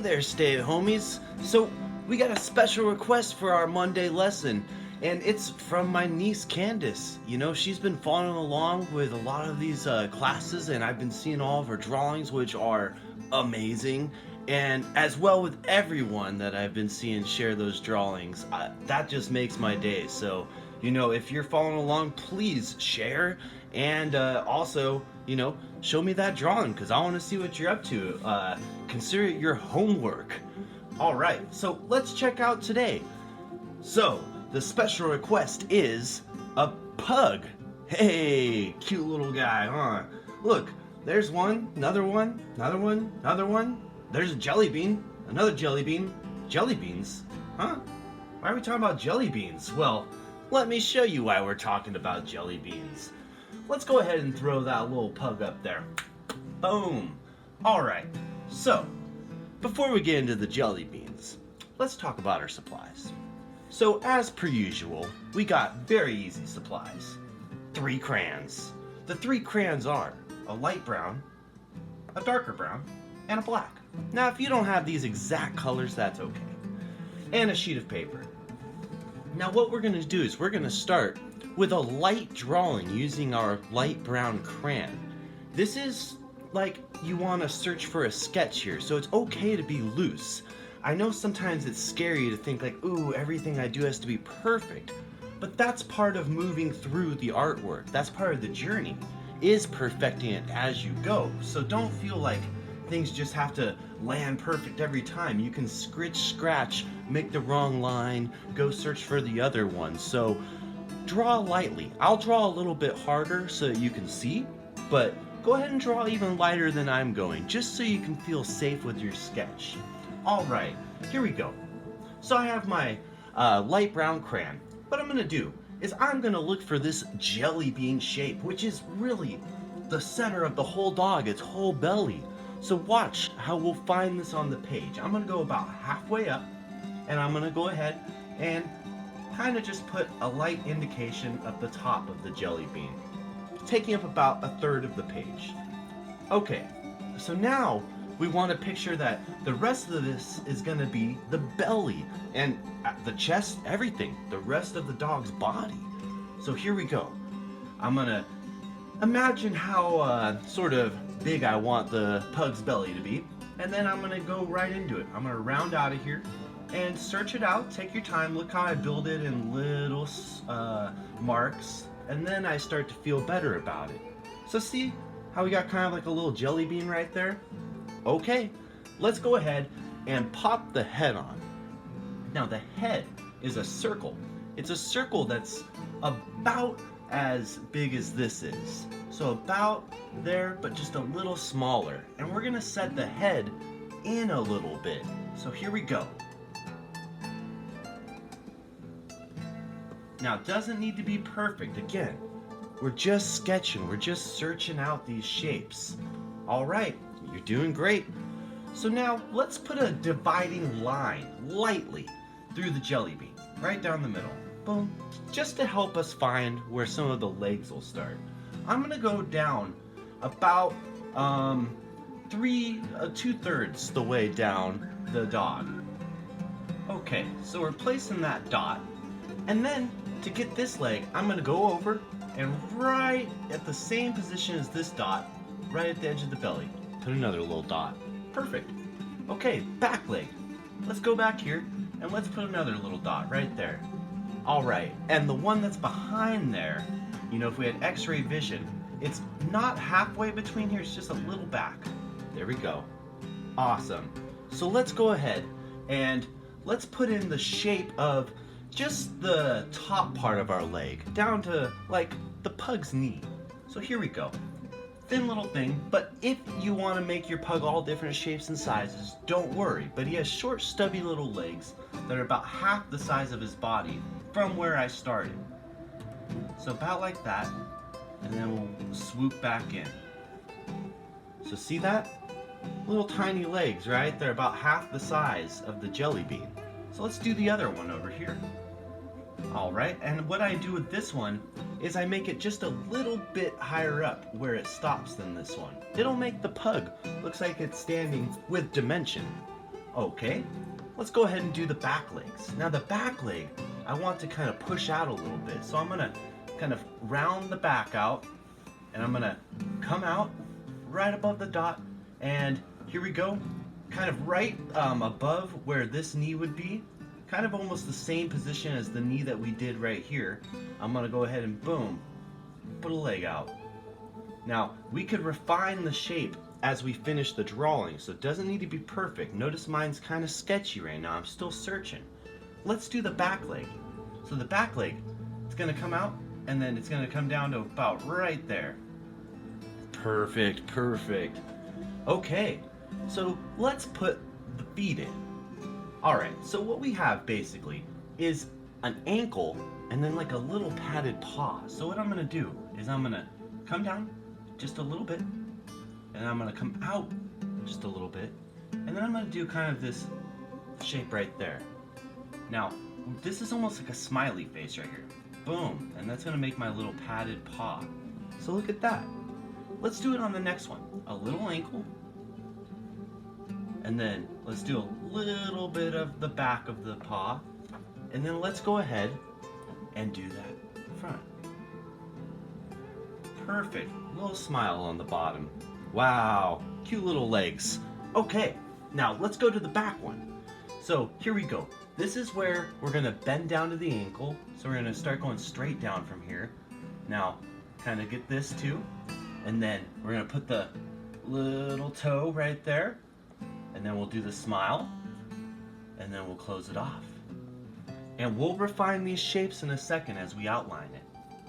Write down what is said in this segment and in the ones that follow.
there, stay-at-homies. So, we got a special request for our Monday lesson, and it's from my niece Candace. You know, she's been following along with a lot of these classes, and I've been seeing all of her drawings, which are amazing. And as well with everyone that I've been seeing share those drawings, that just makes my day. So, you know, if you're following along, please share, and also, you know, show me that drawing, because I want to see what you're up to. Consider it your homework. Alright, so let's check out today. So, the special request is a pug. Hey, cute little guy, huh? Look, there's one, another one, another one, another one. There's a jelly bean, another jelly bean. Jelly beans? Huh? Why are we talking about jelly beans? Well, let me show you why we're talking about jelly beans. Let's go ahead and throw that little pug up there. Boom. Alright, so, before we get into the jelly beans, let's talk about our supplies. So, as per usual, we got very easy supplies. 3 crayons. The 3 crayons are a light brown, a darker brown, and a black. Now, if you don't have these exact colors, that's okay. And a sheet of paper. Now, what we're going to do is we're going to start with a light drawing using our light brown crayon. This is like you want to search for a sketch here, so it's okay to be loose. I know sometimes it's scary to think like, ooh, everything I do has to be perfect, but that's part of moving through the artwork. That's part of the journey, is perfecting it as you go. So don't feel like things just have to land perfect every time. You can scratch, make the wrong line, go search for the other one. So draw lightly. I'll draw a little bit harder so that you can see, but go ahead and draw even lighter than I'm going, just so you can feel safe with your sketch. Alright, here we go. So I have my light brown crayon. What I'm going to do is I'm going to look for this jelly bean shape, which is really the center of the whole dog, its whole belly. So watch how we'll find this on the page. I'm going to go about halfway up, and I'm going to go ahead and kind of just put a light indication at the top of the jelly bean, taking up about 1/3 of the page. Okay, so now we want to picture that the rest of this is going to be the belly and the chest, everything, the rest of the dog's body. So here we go. I'm going to imagine how sort of big I want the pug's belly to be, and then I'm going to go right into it. I'm going to round out of here and search it out. Take your time. Look how I build it in little marks, and then I start to feel better about it. So see how we got kind of like a little jelly bean right there? Okay, let's go ahead and pop the head on. Now the head is a circle. It's a circle that's about as big as this is. So about there, but just a little smaller. And we're gonna set the head in a little bit. So here we go. Now it doesn't need to be perfect. Again, we're just sketching, we're just searching out these shapes. All right, you're doing great. So now let's put a dividing line lightly through the jelly bean, right down the middle. Boom, just to help us find where some of the legs will start. I'm gonna go down about 2/3 the way down the dog. Okay, so we're placing that dot, and then to get this leg, I'm gonna go over and right at the same position as this dot, right at the edge of the belly, put another little dot. Perfect. Okay, back leg. Let's go back here and let's put another little dot right there. Alright, and the one that's behind there, you know, if we had x-ray vision, it's not halfway between here, it's just a little back. There we go. Awesome. So let's go ahead and let's put in the shape of just the top part of our leg, down to like the pug's knee. So here we go. Thin little thing, but if you want to make your pug all different shapes and sizes, don't worry. But he has short, stubby little legs that are about half the size of his body from where I started. So about like that, and then we'll swoop back in. So see that? Little tiny legs, right? They're about half the size of the jelly bean. So let's do the other one over here. Alright, and what I do with this one is I make it just a little bit higher up where it stops than this one. It'll make the pug looks like it's standing with dimension. Okay, let's go ahead and do the back legs. Now the back leg, I want to kind of push out a little bit. So I'm gonna kind of round the back out, and I'm gonna come out right above the dot, and here we go, kind of right above where this knee would be, kind of almost the same position as the knee that we did right here. I'm gonna go ahead and boom, put a leg out. Now we could refine the shape as we finish the drawing, so it doesn't need to be perfect. Notice mine's kind of sketchy right now, I'm still searching. Let's do the back leg. So the back leg, it's gonna come out, and then it's gonna come down to about right there. Perfect, perfect. Okay, so let's put the feet in. Alright, so what we have basically is an ankle and then like a little padded paw. So what I'm gonna do is I'm gonna come down just a little bit, and I'm gonna come out just a little bit, and then I'm gonna do kind of this shape right there. Now, this is almost like a smiley face right here. Boom, and that's gonna make my little padded paw. So look at that. Let's do it on the next one. A little ankle, and then let's do a little bit of the back of the paw, and then let's go ahead and do that front. Perfect, little smile on the bottom. Wow, cute little legs. Okay, now let's go to the back one. So here we go. This is where we're gonna bend down to the ankle. So we're gonna start going straight down from here. Now, kind of get this too. And then we're gonna put the little toe right there. And then we'll do the smile. And then we'll close it off. And we'll refine these shapes in a second as we outline it.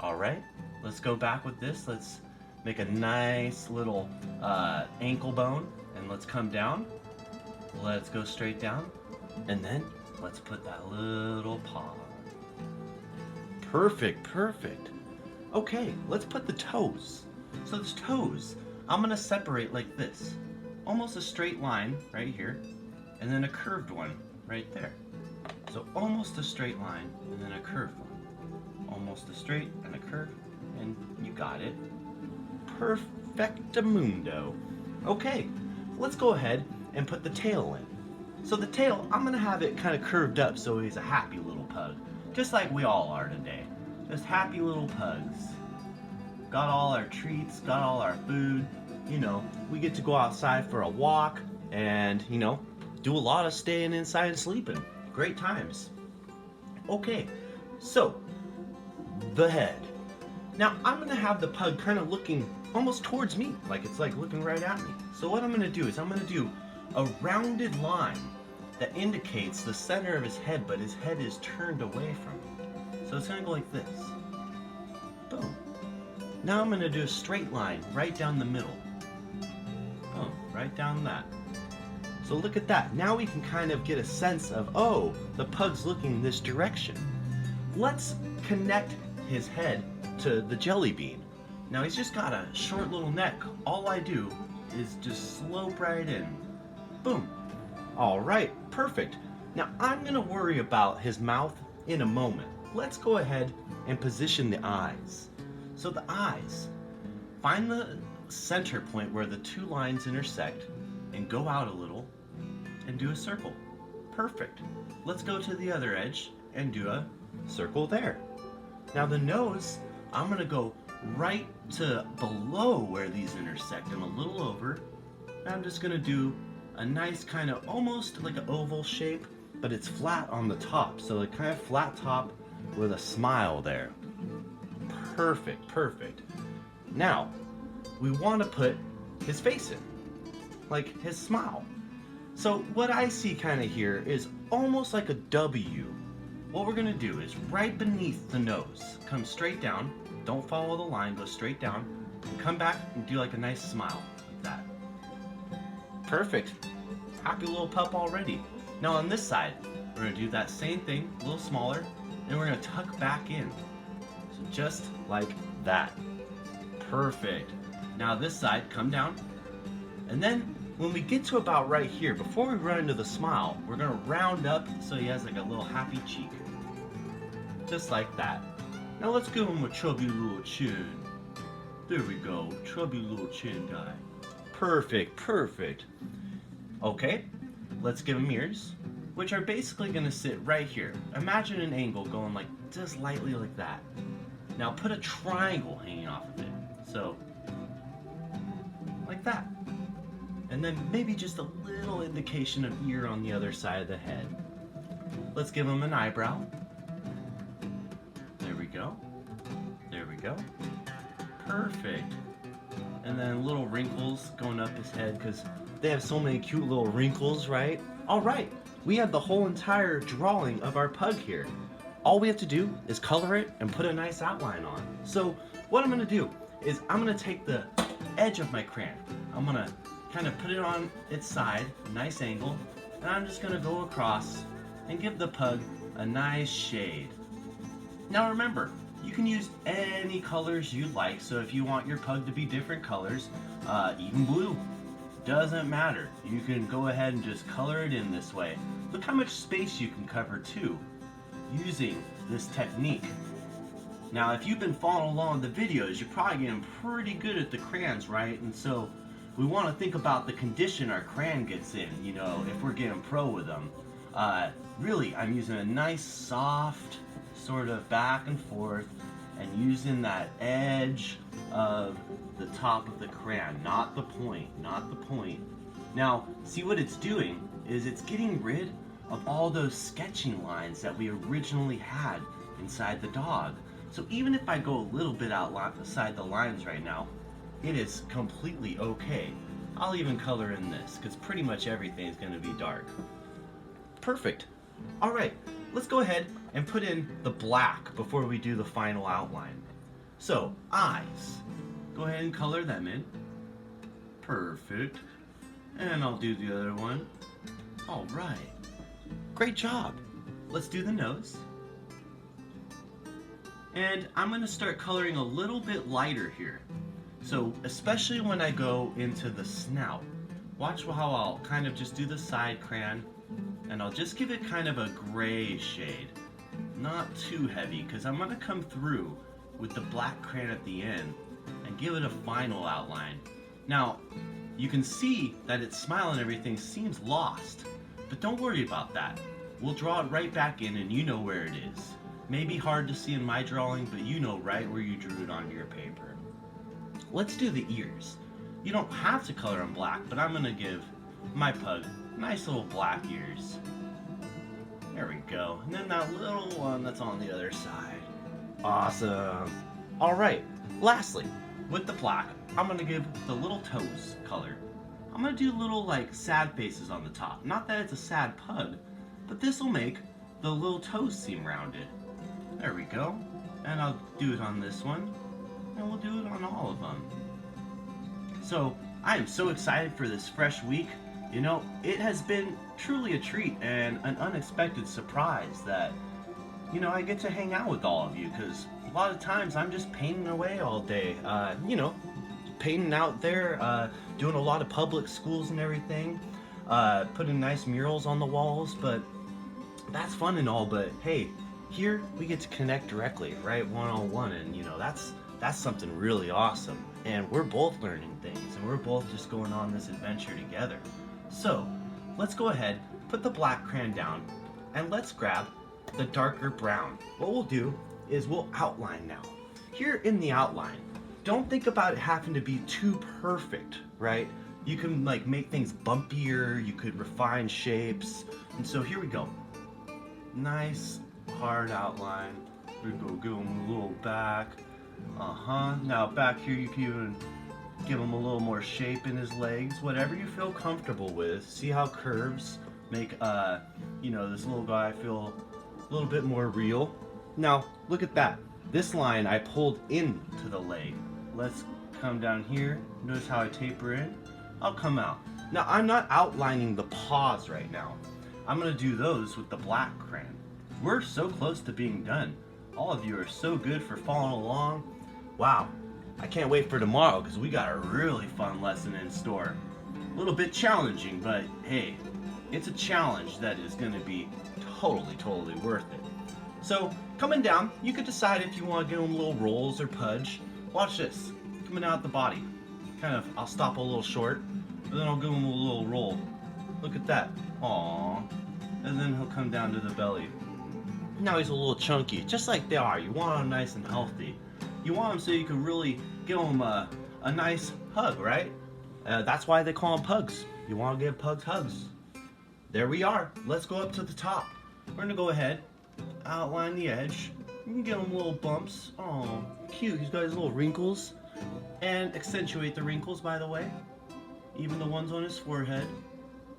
All right, let's go back with this. Let's make a nice little ankle bone, and let's come down. Let's go straight down, and then let's put that little paw. Perfect, perfect. Okay, let's put the toes. So the toes, I'm gonna separate like this. Almost a straight line right here, and then a curved one right there. So almost a straight line, and then a curved one. Almost a straight and a curved, and you got it. Perfectamundo. Okay, let's go ahead and put the tail in. So the tail, I'm gonna have it kind of curved up so he's a happy little pug. Just like we all are today. Just happy little pugs. Got all our treats, got all our food. You know, we get to go outside for a walk and, you know, do a lot of staying inside and sleeping. Great times. Okay, so the head. Now I'm gonna have the pug kind of looking almost towards me, like it's like looking right at me. So what I'm gonna do is I'm gonna do a rounded line that indicates the center of his head, but his head is turned away from me. So it's gonna go like this. Boom. Now I'm gonna do a straight line right down the middle. Boom, right down that. So look at that. Now we can kind of get a sense of, oh, the pug's looking this direction. Let's connect his head to the jelly bean. Now he's just got a short little neck. All I do is just slope right in. Boom. All right, perfect. Now I'm gonna worry about his mouth in a moment. Let's go ahead and position the eyes. So the eyes, find the center point where the two lines intersect and go out a little and do a circle. Perfect. Let's go to the other edge and do a circle there. Now the nose, I'm gonna go right to below where these intersect and a little over. And I'm just gonna do a nice kind of almost like an oval shape, but it's flat on the top. So a kind of flat top with a smile there. Perfect, perfect. Now, we want to put his face in, like his smile. So what I see kind of here is almost like a W. What we're gonna do is right beneath the nose, come straight down, don't follow the line, go straight down, and come back and do like a nice smile, like that. Perfect. Happy little pup already. Now on this side, we're gonna do that same thing, a little smaller, and we're gonna tuck back in. So just like that. Perfect. Now this side, come down, and then when we get to about right here, before we run into the smile, we're gonna round up so he has like a little happy cheek. Just like that. Now let's give him a chubby little chin. There we go, chubby little chin guy. Perfect, perfect. Okay, let's give them ears, which are basically going to sit right here. Imagine an angle going like just lightly like that. Now put a triangle hanging off of it. So, like that. And then maybe just a little indication of ear on the other side of the head. Let's give him an eyebrow. There we go. There we go. Perfect. And then little wrinkles going up his head because they have so many cute little wrinkles, right? All right, we have the whole entire drawing of our pug here. All we have to do is color it and put a nice outline on. So what I'm gonna do is I'm gonna take the edge of my crayon. I'm gonna kind of put it on its side, nice angle, and I'm just gonna go across and give the pug a nice shade. Now remember, you can use any colors you like, so if you want your pug to be different colors, even blue, doesn't matter. You can go ahead and just color it in this way. Look how much space you can cover too, using this technique. Now if you've been following along the videos, you're probably getting pretty good at the crayons, right? And so we want to think about the condition our crayon gets in, you know, if we're getting pro with them. Really, I'm using a nice soft sort of back and forth and using that edge of the top of the crayon, not the point, not the point. Now, see what it's doing is it's getting rid of all those sketching lines that we originally had inside the dog. So even if I go a little bit outside the lines right now, it is completely okay. I'll even color in this because pretty much everything is going to be dark. Perfect. All right, let's go ahead and put in the black before we do the final outline. So, eyes. Go ahead and color them in. Perfect. And I'll do the other one. All right. Great job. Let's do the nose. And I'm going to start coloring a little bit lighter here. So, especially when I go into the snout. Watch how I'll kind of just do the side crayon and I'll just give it kind of a gray shade. Not too heavy, because I'm going to come through with the black crayon at the end and give it a final outline. Now, you can see that its smile and everything seems lost, but don't worry about that. We'll draw it right back in and you know where it is. Maybe hard to see in my drawing, but you know right where you drew it on your paper. Let's do the ears. You don't have to color them black, but I'm going to give my pug nice little black ears. There we go. And then that little one that's on the other side. Awesome. Alright, lastly, with the black, I'm going to give the little toes color. I'm going to do little like sad faces on the top. Not that it's a sad pug, but this will make the little toes seem rounded. There we go. And I'll do it on this one. And we'll do it on all of them. So, I am so excited for this fresh week. You know, it has been truly a treat and an unexpected surprise that, you know, I get to hang out with all of you, because a lot of times I'm just painting away all day, you know, painting out there, doing a lot of public schools and everything, putting nice murals on the walls, but that's fun and all, but hey, here we get to connect directly, right, one-on-one, and you know, that's something really awesome, and we're both learning things, and we're both just going on this adventure together. So, let's go ahead, put the black crayon down, and let's grab the darker brown. What we'll do is we'll outline now. Here in the outline, don't think about it having to be too perfect, right? You can like make things bumpier, you could refine shapes, and so here we go. Nice, hard outline. We go give him a little back. Now back here you can even give him a little more shape in his legs, whatever you feel comfortable with. See how curves make, you know, this little guy feel a little bit more real. Now, look at that. This line I pulled into the leg. Let's come down here. Notice how I taper in. I'll come out. Now, I'm not outlining the paws right now. I'm going to do those with the black crayon. We're so close to being done. All of you are so good for following along. Wow. I can't wait for tomorrow because we got a really fun lesson in store. A little bit challenging, but hey, it's a challenge that is going to be totally worth it. So, coming down, you could decide if you want to give them little rolls or pudge. Watch this. Coming out the body. Kind of, I'll stop a little short, and then I'll give them a little roll. Look at that. Aww. And then he'll come down to the belly. Now he's a little chunky, just like they are. You want him nice and healthy. You want him so you can really give him a nice hug, right? That's why they call them pugs. You want to give pugs hugs. There we are. Let's go up to the top. We're going to go ahead, outline the edge. You can give him little bumps. Oh, cute. He's got his little wrinkles. And accentuate the wrinkles, by the way. Even the ones on his forehead.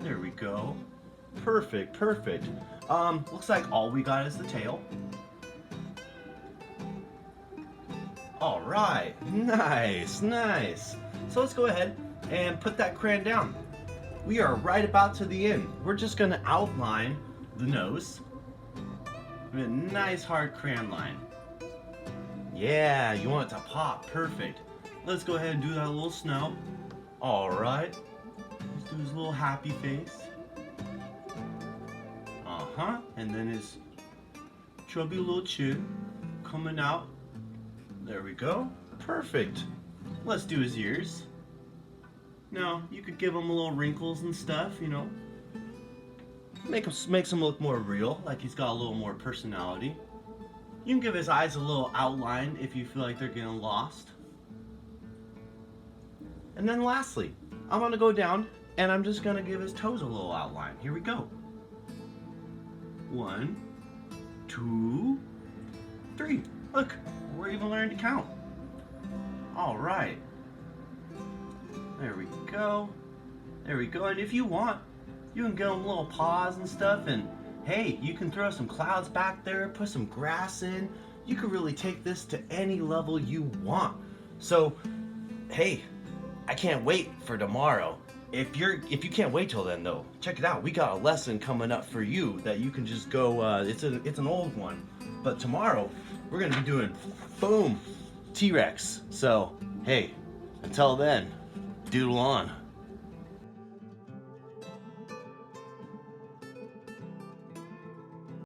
There we go. Perfect, perfect. Looks like all we got is the tail. All right, nice, nice. So let's go ahead and put that crayon down. We are right about to the end. We're just gonna outline the nose with a nice hard crayon line. Yeah, you want it to pop, perfect. Let's go ahead and do that little snout. All right, let's do his little happy face. And then his chubby little chin coming out. There we go. Perfect. Let's do his ears. Now, you could give him little wrinkles and stuff, you know. Makes him look more real, like he's got a little more personality. You can give his eyes a little outline if you feel like they're getting lost. And then lastly, I'm gonna go down and I'm just gonna give his toes a little outline. Here we go. 1, 2, 3. Look, we're even learning to count. All right. There we go. There we go. And if you want, you can give them little paws and stuff. And hey, you can throw some clouds back there, put some grass in. You can really take this to any level you want. So, hey, I can't wait for tomorrow. If you can't wait till then though, check it out. We got a lesson coming up for you that you can just go. It's an old one, but tomorrow we're gonna be doing boom T-Rex. So hey, until then, doodle on.